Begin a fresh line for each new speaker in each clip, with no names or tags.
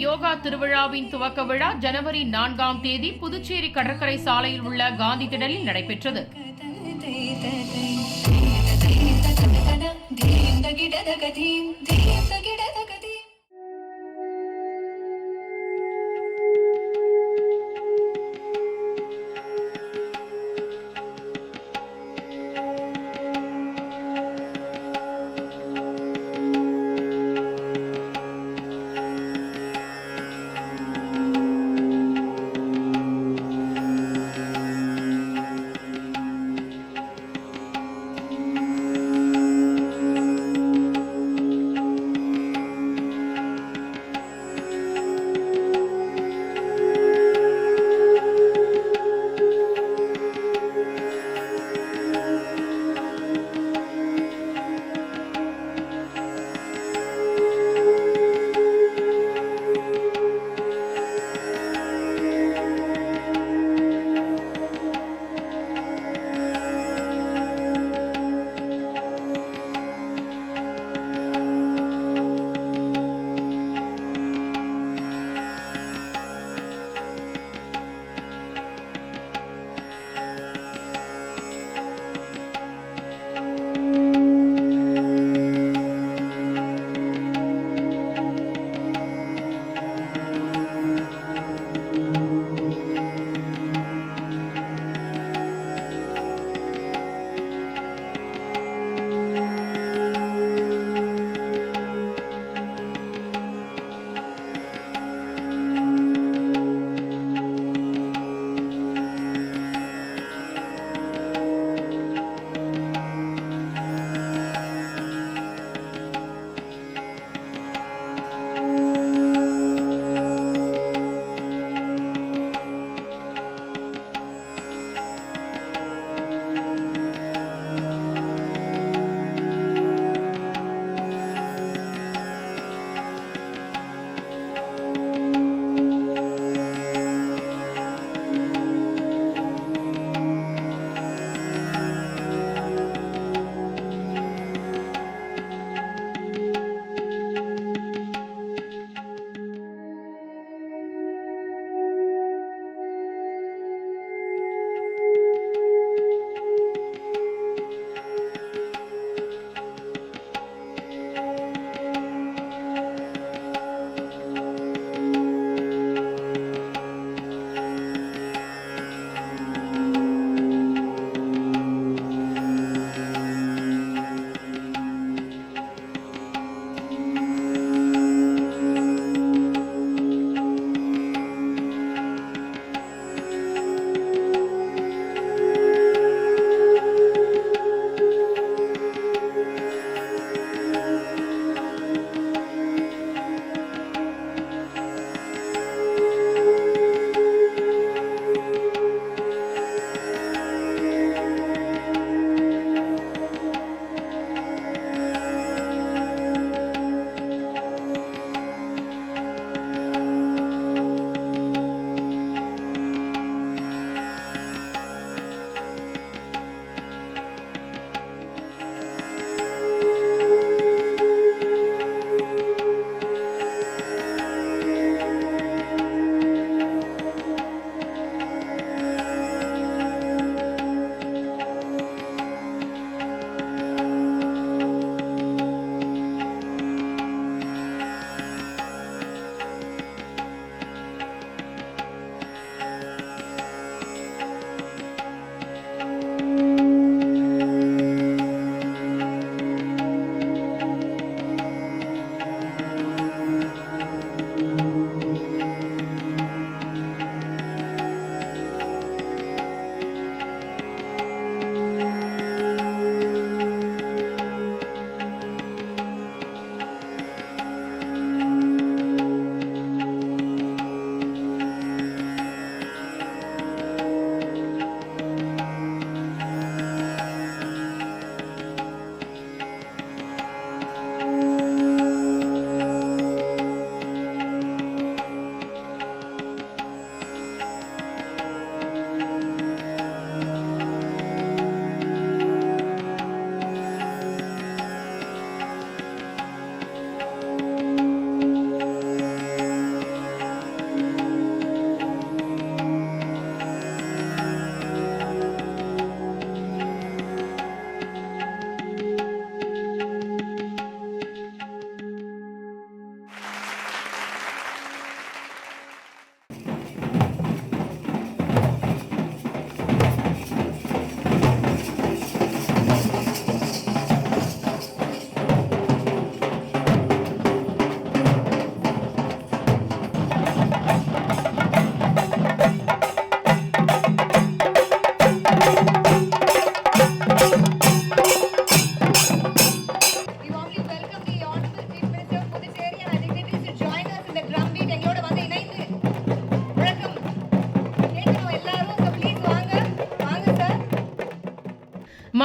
யோகா திருவிழாவின் துவக்க விழா ஜனவரி 4ஆம் தேதி புதுச்சேரி கடற்கரை சாலையில் உள்ள காந்தி திடலில் நடைபெற்றது.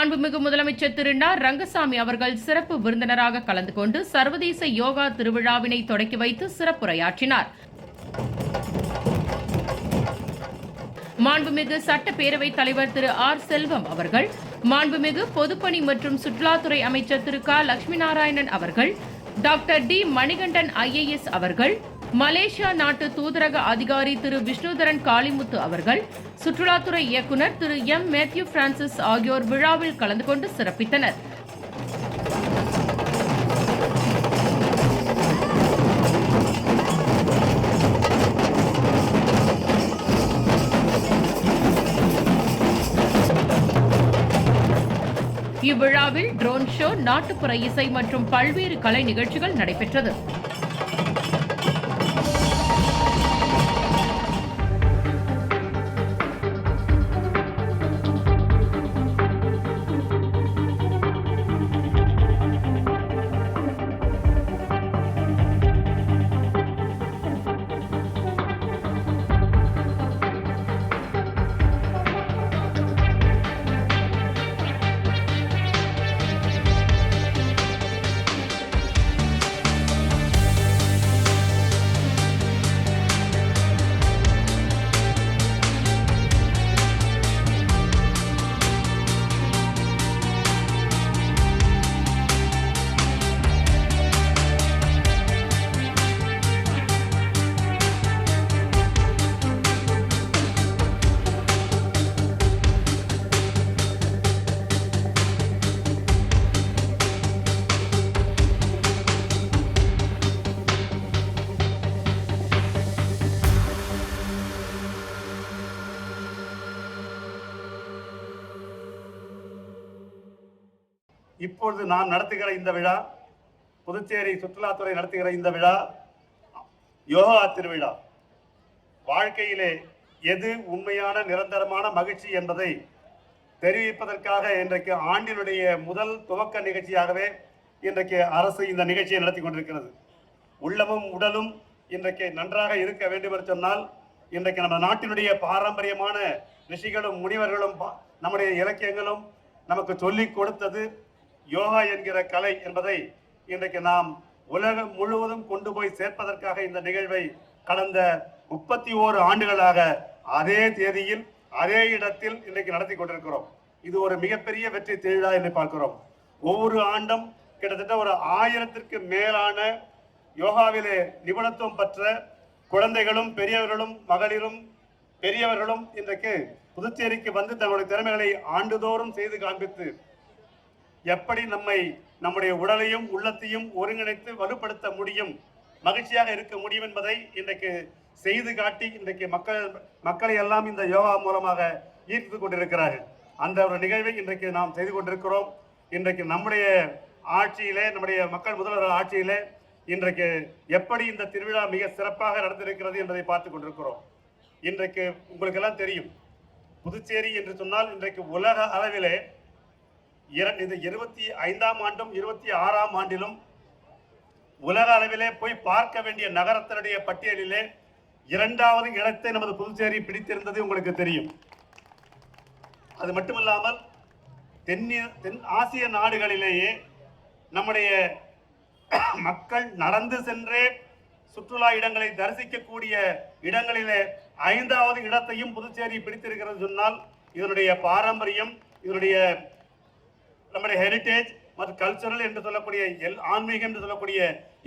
மாண்புமிகு முதலமைச்சர் திரு ந. ரங்கசாமி அவர்கள் சிறப்பு விருந்தினராக கலந்து கொண்டு சர்வதேச யோகா திருவிழாவினை தொடக்கி வைத்து சிறப்புரையாற்றினார். மாண்புமிகு சட்டப்பேரவைத் தலைவர் திரு ஆர். செல்வம் அவர்கள், மாண்புமிகு பொதுப்பணி மற்றும் சுற்றுலாத்துறை அமைச்சர் திரு க. லட்சுமி நாராயணன் அவர்கள், டாக்டர் டி. மணிகண்டன் IAS அவர்கள், மலேசியா நாட்டு தூதரக அதிகாரி திரு விஷ்ணுதரன் காளிமுத்து அவர்கள், சுற்றுலாத்துறை இயக்குநர் திரு M. மேத்யூ பிரான்சிஸ் ஆகியோர் விழாவில் கலந்து கொண்டு சிறப்பித்தனர். இவ்விழாவில் ட்ரோன் ஷோ, நாட்டுப்புற இசை மற்றும் பல்வேறு கலை நிகழ்ச்சிகள் நடைபெற்றது.
இப்பொழுது நாம் நடத்துகிற இந்த விழா, புதுச்சேரி சுற்றுலாத்துறை நடத்துகிற இந்த விழா யோகா திருவிழா. வாழ்க்கையிலே எது உண்மையான நிரந்தரமான மகிழ்ச்சி என்பதை தெரிவிப்பதற்காக இன்றைக்கு ஆண்டினுடைய முதல் துவக்க நிகழ்ச்சியாகவே இன்றைக்கு அரசு இந்த நிகழ்ச்சியை நடத்தி கொண்டிருக்கிறது. உள்ளமும் உடலும் இன்றைக்கு நன்றாக இருக்க வேண்டும் என்று சொன்னால், இன்றைக்கு நம்ம நாட்டினுடைய பாரம்பரியமான ரிஷிகளும் முனிவர்களும் நம்முடைய இலக்கியங்களும் நமக்கு சொல்லிக் கொடுத்தது யோகா என்கிற கலை என்பதை இன்றைக்கு நாம் உலகம் முழுவதும் கொண்டு போய் சேர்ப்பதற்காக இந்த நிகழ்வை கடந்த 31 ஆண்டுகளாக அதே தேதியில் அதே இடத்தில் இன்றைக்கு நடத்தி கொண்டிருக்கிறோம். இது ஒரு மிகப்பெரிய வெற்றி திருவிழா என்று பார்க்கிறோம். ஒவ்வொரு ஆண்டும் கிட்டத்தட்ட ஒரு 1000ற்கு மேலான யோகாவிலே நிபுணத்துவம் பெற்ற குழந்தைகளும் பெரியவர்களும் மகளிரும் பெரியவர்களும் இன்றைக்கு புதுச்சேரிக்கு வந்து தங்களுடைய திறமைகளை ஆண்டுதோறும் செய்து காண்பித்து எப்படி நம்முடைய உடலையும் உள்ளத்தையும் ஒருங்கிணைத்து வலுப்படுத்த முடியும், மகிழ்ச்சியாக இருக்க முடியும் என்பதை இன்றைக்கு செய்து காட்டி இன்றைக்கு மக்களை எல்லாம் இந்த யோகா மூலமாக ஈர்த்து கொண்டிருக்கிறார்கள். அந்த ஒரு நிகழ்வை இன்றைக்கு நாம் செய்து கொண்டிருக்கிறோம். இன்றைக்கு நம்முடைய ஆட்சியிலே, நம்முடைய மக்கள் முதல்வர் ஆட்சியிலே இன்றைக்கு எப்படி இந்த திருவிழா மிக சிறப்பாக நடந்திருக்கிறது என்பதை பார்த்து கொண்டிருக்கிறோம். இன்றைக்கு உங்களுக்கெல்லாம் தெரியும், புதுச்சேரி என்று சொன்னால் இன்றைக்கு உலக அளவிலே இது 25ஆம் ஆண்டும் 26ஆம் ஆண்டிலும் உலக அளவிலே போய் பார்க்க வேண்டிய நகரத்தினுடைய பட்டியலிலே 2வது இடத்தை நமது புதுச்சேரி பிடித்திருந்தது உங்களுக்கு தெரியும். அது மட்டுமல்லாமல் தென் ஆசிய நாடுகளிலேயே நம்முடைய மக்கள் நடந்து சென்றே சுற்றுலா இடங்களை தரிசிக்கக்கூடிய இடங்களிலே 5வது இடத்தையும் புதுச்சேரி பிடித்திருக்கிறது சொன்னால், இதனுடைய பாரம்பரியம், இதனுடைய நம்முடைய ஹெரிட்டேஜ் மற்றும் கல்ச்சரல் என்று சொல்லக்கூடிய ஆன்மீகம் என்று சொல்லக்கூடிய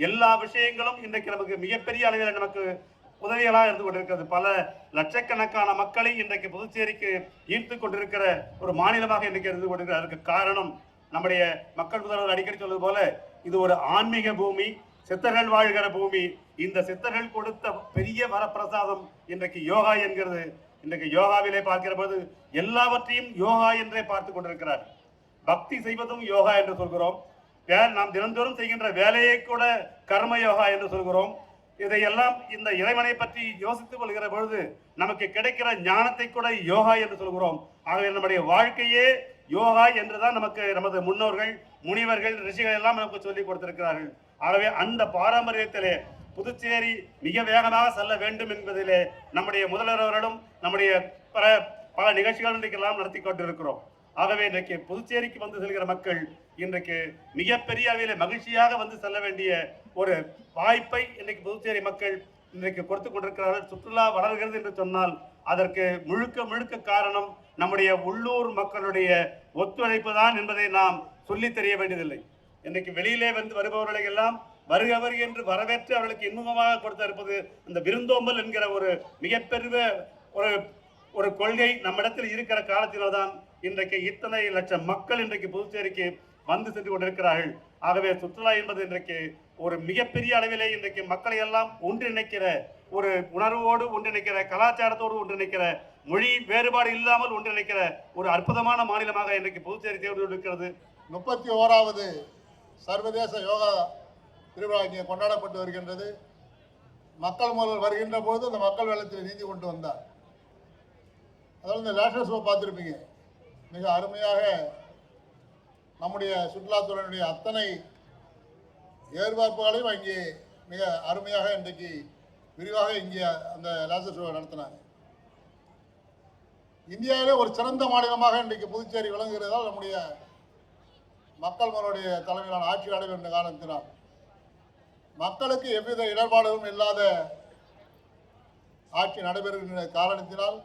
எல்லா விஷயங்களும் இன்றைக்கு நமக்கு மிகப்பெரிய அளவில் நமக்கு உதவிகளாக இருந்து கொண்டிருக்கிறது. பல லட்சக்கணக்கான மக்களை இன்றைக்கு புதுச்சேரிக்கு ஈர்த்து கொண்டிருக்கிற ஒரு மாநிலமாக இன்றைக்கு இருந்து கொண்டிருக்கிறது. அதற்கு காரணம் நம்முடைய மக்கள் முதல்வர் அடிக்கடி சொல்வது போல, இது ஒரு ஆன்மீக பூமி, சித்தர்கள் வாழ்கிற பூமி. இந்த சித்தர்கள் கொடுத்த பெரிய வரப்பிரசாதம் இன்றைக்கு யோகா என்கிறது. இன்றைக்கு யோகாவிலே பார்க்கிற போது எல்லாவற்றையும் யோகா என்றே பார்த்து கொண்டிருக்கிறார். பக்தி செய்வதும் யோகா என்று சொல்கிறோம். நாம் தினந்தோறும் செய்கின்ற வேலையை கூட கர்ம யோகா என்று சொல்கிறோம். இதையெல்லாம் இந்த இறைவனை பற்றி யோசித்துக் கொள்கிற பொழுது நமக்கு கிடைக்கிற ஞானத்தை கூட யோகா என்று சொல்கிறோம். ஆகவே நம்முடைய வாழ்க்கையே யோகா என்றுதான் நமது முன்னோர்கள், முனிவர்கள், ரிஷிகள் எல்லாம் நமக்கு சொல்லிக் கொடுத்திருக்கிறார்கள். ஆகவே அந்த பாரம்பரியத்திலே புதுச்சேரி மிக வேகமாக செல்ல வேண்டும் என்பதிலே நம்முடைய முதல்வர்களும் நம்முடைய பல நிகழ்ச்சிகள் இன்றைக்கெல்லாம் நடத்தி கொண்டிருக்கிறோம். ஆகவே இன்றைக்கு புதுச்சேரிக்கு வந்து செல்கிற மக்கள் இன்றைக்கு மிகப்பெரிய அளவில் மகிழ்ச்சியாக வந்து செல்ல வேண்டிய ஒரு வாய்ப்பை இன்றைக்கு புதுச்சேரி மக்கள் இன்றைக்கு கொடுத்து கொண்டிருக்கிறார்கள். சுற்றுலா வளர்கிறது என்று சொன்னால் அதற்கு முழுக்க காரணம் நம்முடைய உள்ளூர் மக்களுடைய ஒத்துழைப்பு தான் என்பதை நாம் சொல்லி தெரிய வேண்டியதில்லை. இன்றைக்கு வெளியிலே வந்து வருபவர்களை எல்லாம் வருகவர் என்று வரவேற்று அவர்களுக்கு இன்முகமாக கொடுத்திருப்பது அந்த விருந்தோம்பல் என்கிற ஒரு மிகப்பெரிய ஒரு கொள்கை நம்மிடத்தில் இருக்கிற காலத்தில்தான் இன்றைக்கு இத்தனை லட்சம் மக்கள் இன்றைக்கு புதுச்சேரிக்கு வந்து சென்று கொண்டிருக்கிறார்கள். ஆகவே சுற்றுலா என்பது இன்றைக்கு ஒரு மிகப்பெரிய அளவிலே இன்றைக்கு மக்களை எல்லாம் ஒன்றிணைக்கிற ஒரு உணர்வோடு ஒன்றிணைக்கிற, கலாச்சாரத்தோடு ஒன்றிணைக்கிற, மொழி வேறுபாடு இல்லாமல் ஒன்றிணைக்கிற ஒரு அற்புதமான மாநிலமாக இன்றைக்கு புதுச்சேரி தேர்வு இருக்கிறது.
31வது சர்வதேச யோகா திருவிழா இங்கே கொண்டாடப்பட்டு வருகின்றது. மக்கள் முதல்வர் வருகின்ற போது அந்த மக்கள் வெள்ளத்தில் நீந்தி கொண்டு வந்தார். அதாவது இந்த லேட்டர் ஷோ பார்த்துருப்பீங்க. மிக அருமையாக நம்முடைய சுற்றுலாத்துறையினுடைய அத்தனை எதிர்பார்ப்புகளையும் அங்கே மிக அருமையாக இன்றைக்கு விரிவாக இங்கே அந்த லேசர் ஷோ நடத்தினாங்க. இந்தியாவிலே ஒரு சிறந்த மாநிலமாக இன்றைக்கு புதுச்சேரி விளங்குகிறதால் நம்முடைய மக்கள் முதலுடைய தலைமையிலான ஆட்சி அடைவு என்ற காரணத்தினால் மக்களுக்கு எவ்வித இடர்பாடுகளும் இல்லாத ஆட்சி நடைபெறுகின்ற காரணத்தினால்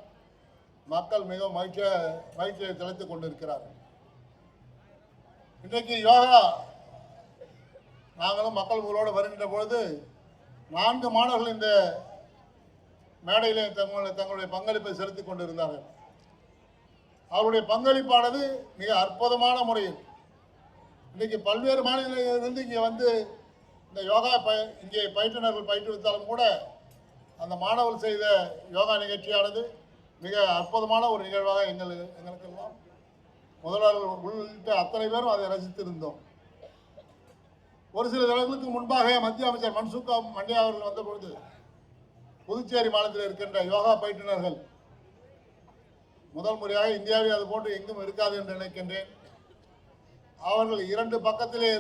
மக்கள் மிகவும் மகிழ்ச்சியை தெளித்துக் கொண்டிருக்கிறார்கள். இன்றைக்கு யோகா நாங்களும் மக்கள் முதலோடு வருகின்ற பொழுது 4 மாணவர்கள் இந்த மேடையிலே தங்களுடைய பங்களிப்பை செலுத்திக் கொண்டிருந்தார்கள். அவருடைய பங்களிப்பானது மிக அற்புதமான முறையில் இன்றைக்கு பல்வேறு மாநிலங்களிலிருந்து இங்கே வந்து இந்த யோகா இங்கே பயிற்றுனர்கள் பயிற்றுவித்தாலும் கூட அந்த மாணவர்கள் செய்த யோகா நிகழ்ச்சியானது மிக அற்புதமான ஒரு நிகழ்வாக எங்களுக்கெல்லாம் முதல்வர்கள் உள்ளிட்ட அத்தனை பேரும் அதை ரசித்திருந்தோம். ஒரு சில தினங்களுக்கு முன்பாக மத்திய அமைச்சர் மன்சுக் மண்டியா அவர்கள் வந்தபொழுது புதுச்சேரி மாநிலத்தில் இருக்கின்ற யோகா பயிற்றுனர்கள் முதல் முறையாக இந்தியாவில் அது போன்று எங்கும் இருக்காது என்று நினைக்கின்றேன். அவர்கள் 2 பக்கத்திலே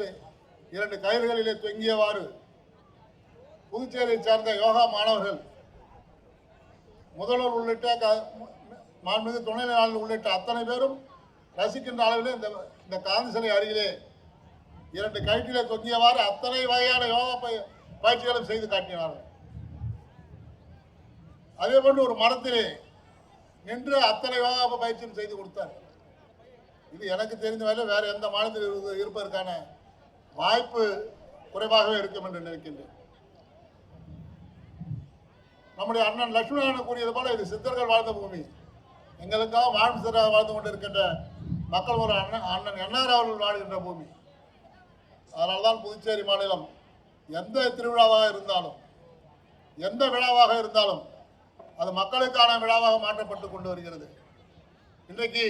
2 கயிறுகளிலே தொங்கியவாறு புதுச்சேரியை சார்ந்த யோகா மாணவர்கள் முதல்வர் உள்ளிட்ட மாண்புமிகு துணைநிலை உள்ளிட்ட அத்தனை பேரும் ரசிக்கின்ற அளவில் இந்த காந்தி சிலை அருகிலே 2 கயிற்றிலே தொங்கியவாறு அத்தனை வகையான யோகா பயிற்சிகளும் செய்து காட்டினார்கள். அதே போன்று ஒரு மரத்திலே நின்று அத்தனை யோகா பயிற்சியும் செய்து கொடுத்தார். இது எனக்கு தெரிந்த வரையில் வேறு எந்த மாநிலத்தில் இருப்பதற்கான வாய்ப்பு குறைவாகவே இருக்கும் என்று நினைக்கின்றேன். நம்முடைய அண்ணன் லட்சுமணன் கூறியது போல இது சித்தர்கள் வாழ்ந்த பூமி. எங்களுக்காக வாழ்வு சித்தராக வாழ்ந்து கொண்டிருக்கின்ற மக்கள் ஒரு அண்ணன் என்ஆர் அவர்கள் வாழ்கின்ற பூமி. அதனால்தான் புதுச்சேரி மாநிலம் எந்த திருவிழாவாக இருந்தாலும் எந்த விழாவாக இருந்தாலும் அது மக்களுக்கான விழாவாக மாற்றப்பட்டு கொண்டு வருகிறது. இன்றைக்கு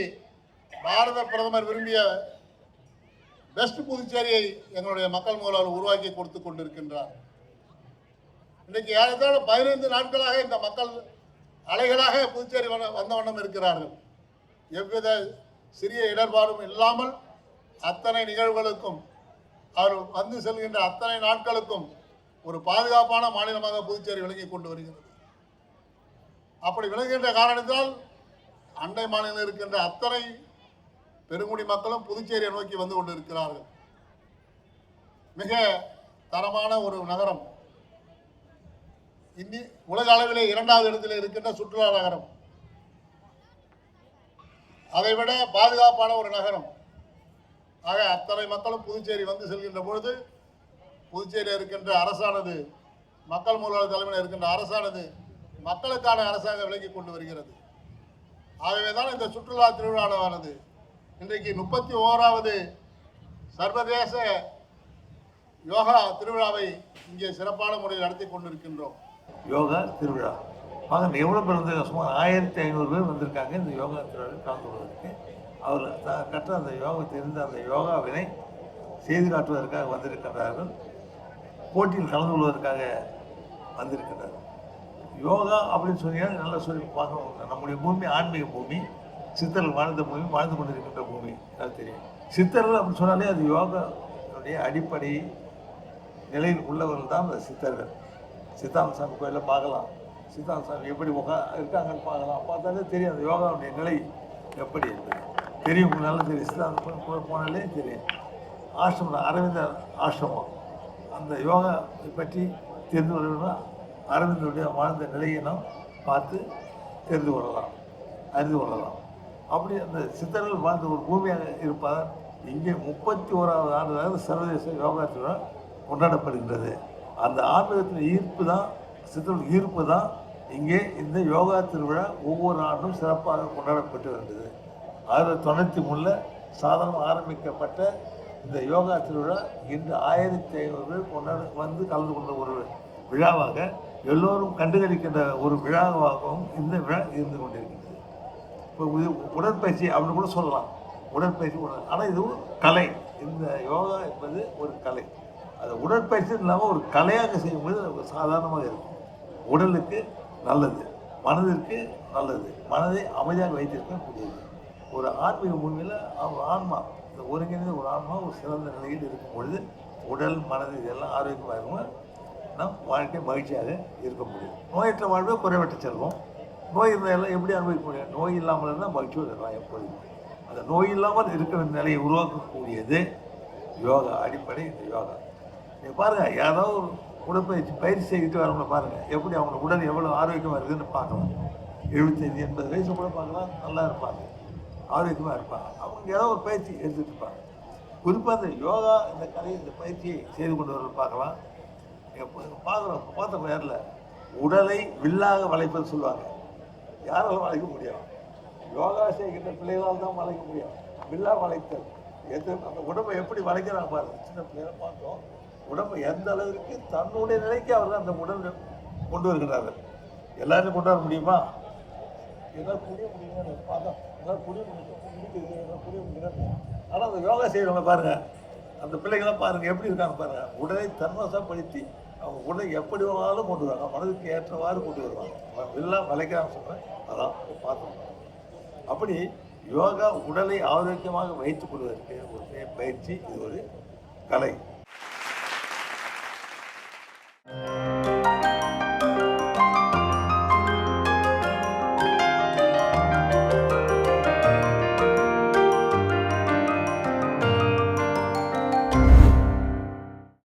பாரத பிரதமர் விரும்பிய பெஸ்ட் புதுச்சேரியை எங்களுடைய மக்கள் முதல்வர் உருவாக்கி கொடுத்து கொண்டிருக்கின்றார். இன்றைக்கு ஏறத்தாழ 15 நாட்களாக இந்த மக்கள் அலைகளாக புதுச்சேரி வந்த வண்ணம் இருக்கிறார்கள். எவ்வித சிறிய இடர்பாடும் இல்லாமல் அத்தனை நிகழ்வுகளுக்கும் அவர் வந்து செல்கின்ற அத்தனை நாட்களுக்கும் ஒரு பாதுகாப்பான மாநிலமாக புதுச்சேரி விளங்கி கொண்டு வருகிறது. அப்படி விளங்குகின்ற காரணத்தால் அண்டை மாநிலம் இருக்கின்ற அத்தனை பெருங்குடி மக்களும் புதுச்சேரியை நோக்கி வந்து கொண்டிருக்கிறார்கள். மிக தரமான ஒரு நகரம். உலக அளவிலே 2வது இடத்தில் இருக்கின்ற சுற்றுலா நகரம். அதைவிட பாதுகாப்பான ஒரு நகரம். ஆக அத்தனை மக்களும் புதுச்சேரி வந்து செல்கின்ற பொழுது புதுச்சேரியில் இருக்கின்ற அரசானது மக்கள் முதல்வர் தலைமையில் இருக்கின்ற அரசானது மக்களுக்கான அரசாக விலகி கொண்டு வருகிறது. ஆகவேதான் இந்த சுற்றுலா திருவிழாவானது இன்றைக்கு 31வது சர்வதேச யோகா திருவிழாவை இங்கே சிறப்பான முறையில் நடத்தி கொண்டிருக்கின்றோம்.
யோகா திருவிழா எவ்வளோ பேர் வந்து சுமார் 1500 பேர் வந்திருக்காங்க இந்த யோகா திருவிழாவில் கலந்து கொள்வதற்கு. அவர் கற்ற அந்த யோகா தெரிந்த அந்த யோகாவினை செய்து காட்டுவதற்காக வந்திருக்கின்றார்கள். போட்டியில் கலந்து கொள்வதற்காக வந்திருக்கின்றார்கள். யோகா அப்படின்னு சொன்னீங்கன்னா நல்லா சொல்லி பார்க்கணும். நம்முடைய பூமி ஆன்மீக பூமி, சித்தர்கள் வாழ்ந்த பூமி, வாழ்ந்து கொண்டிருக்கின்ற பூமி. அது தெரியும். சித்தர்கள் அப்படின்னு சொன்னாலே அது யோகாவுடைய அடிப்படை நிலையில் உள்ளவர்கள் தான் அந்த சித்தர்கள். சித்தாந்த சாமி கோயிலில் பார்க்கலாம். சித்தாந்த சாமி எப்படி இருக்காங்கன்னு பார்க்கலாம். பார்த்தாலே தெரியும் அந்த யோகாவுடைய நிலை எப்படி இருக்குது. தெரியும், உங்களுக்கு நல்லா தெரியும். சித்தாந்த போனாலே தெரியும். ஆசிரமம், அரவிந்தர் ஆசிரமம், அந்த யோகா பற்றி தெரிந்து கொள்ளணும்னா அரவிந்தருடைய வாழ்ந்த நிலையை நாம் பார்த்து தெரிந்து கொள்ளலாம், அறிந்து கொள்ளலாம். அப்படி அந்த சித்தர்கள் வாழ்ந்த ஒரு பூமியாக இருப்பதால் இங்கே 31வது ஆண்டு சர்வதேச யோகா திருவிழா கொண்டாடப்படுகின்றது. அந்த ஆன்மீகத்தின் ஈர்ப்பு தான், சித்தர்கள் ஈர்ப்பு தான் இங்கே இந்த யோகா திருவிழா ஒவ்வொரு ஆண்டும் சிறப்பாக கொண்டாடப்பட்டு வருகிறது. 1993 சாதாரண ஆரம்பிக்கப்பட்ட இந்த யோகா திருவிழா இன்று 1500 பேர் வந்து கலந்து கொண்ட ஒரு விழாவாக, எல்லோரும் கண்டுகளிக்கின்ற ஒரு விழாவாகவும் இந்த விழா இருந்து கொண்டிருக்கிறது. இப்போ உடற்பயிற்சி அப்படின்னு கூட சொல்லலாம். உடற்பயிற்சி ஆனால் இது ஒரு கலை. இந்த யோகா என்பது ஒரு கலை. அது உடற்பயிற்சி இல்லாமல் ஒரு கலையாக செய்யும்போது அது சாதாரணமாக இருக்கும். உடலுக்கு நல்லது, மனதிற்கு நல்லது, மனதை அமைதியாக வைத்திருக்கக்கூடியது. ஒரு ஆன்மீக பூமியில் அவங்க ஆன்மா, இந்த ஒருங்கிணைந்த ஒரு ஆன்மா ஒரு சிறந்த நிலையில் இருக்கும் பொழுது உடல் மனது இதெல்லாம் ஆரோக்கியமாக இருக்கும். நம் வாழ்க்கை மகிழ்ச்சியாக இருக்க முடியும். நோயற்ற வாழ்வே குறைவற்ற செல்வம். நோய் இருந்தால் எப்படி அனுபவிக்க முடியும்? நோய் இல்லாமல் இருந்தால் மகிழ்ச்சியோடு இருக்கலாம் எப்பொழுதும். அந்த நோய் இல்லாமல் இருக்கிற நிலையை உருவாக்கக்கூடியது யோகா. அடிப்படை இந்த யோகா. நீங்கள் பாருங்கள், யாராவது ஒரு பயிற்சி செய்துட்டு வரவங்கள பாருங்கள், எப்படி அவங்க உடல் எவ்வளோ ஆரோக்கியமாக இருக்குதுன்னு பார்க்கலாம். 75-80 வயசு கூட பார்க்கலாம், நல்லா இருப்பாங்க, ஆரோக்கியமாக இருப்பாங்க. அவங்க ஏதோ ஒரு பயிற்சி எடுத்துகிட்டு இருப்பாங்க. குறிப்பாக இந்த யோகா இந்த கலை இந்த பயிற்சியை செய்து கொண்டு வரல பார்க்கலாம். பார்த்த நேரில் உடலை வில்லாக வளைப்பது சொல்லுவாங்க. யாராலும் வளைக்க முடியும்? யோகா செய்கின்ற பிள்ளைகளால் தான் வளைக்க முடியும். வில்லா வளைத்தல் அந்த உடம்பை எப்படி வளைக்கிறாங்க பாருங்க. சின்ன பிள்ளைகளை பார்த்தோம், உடம்பை எந்த அளவிற்கு தன்னுடைய நிலைக்கு அவர்கள் அந்த உடம்பை கொண்டு வருகிறார்கள். எல்லாரும் கொண்டு வர முடியுமா? என்னால் புரிய முடியுமா? பார்த்தோம், என்னால் புரிய முடியும். ஆனால் அந்த யோகா செய்கிறவங்க பாருங்கள், அந்த பிள்ளைங்களாம் பாருங்கள் எப்படி இருக்காங்க பாருங்கள். உடலை தன்வசப்படுத்தி அவங்க உடலை எப்படி வேணாலும் கொண்டு வருவாங்க, மனதுக்கு ஏற்றவாறு கொண்டு வருவாங்க. எல்லாம் வளைக்கிறான்னு சொல்கிறேன், அதான் பார்த்தோம். அப்படி யோகா உடலை ஆரோக்கியமாக வைத்துக் கொள்வதற்கு ஒரு பயிற்சி, இது ஒரு கலை.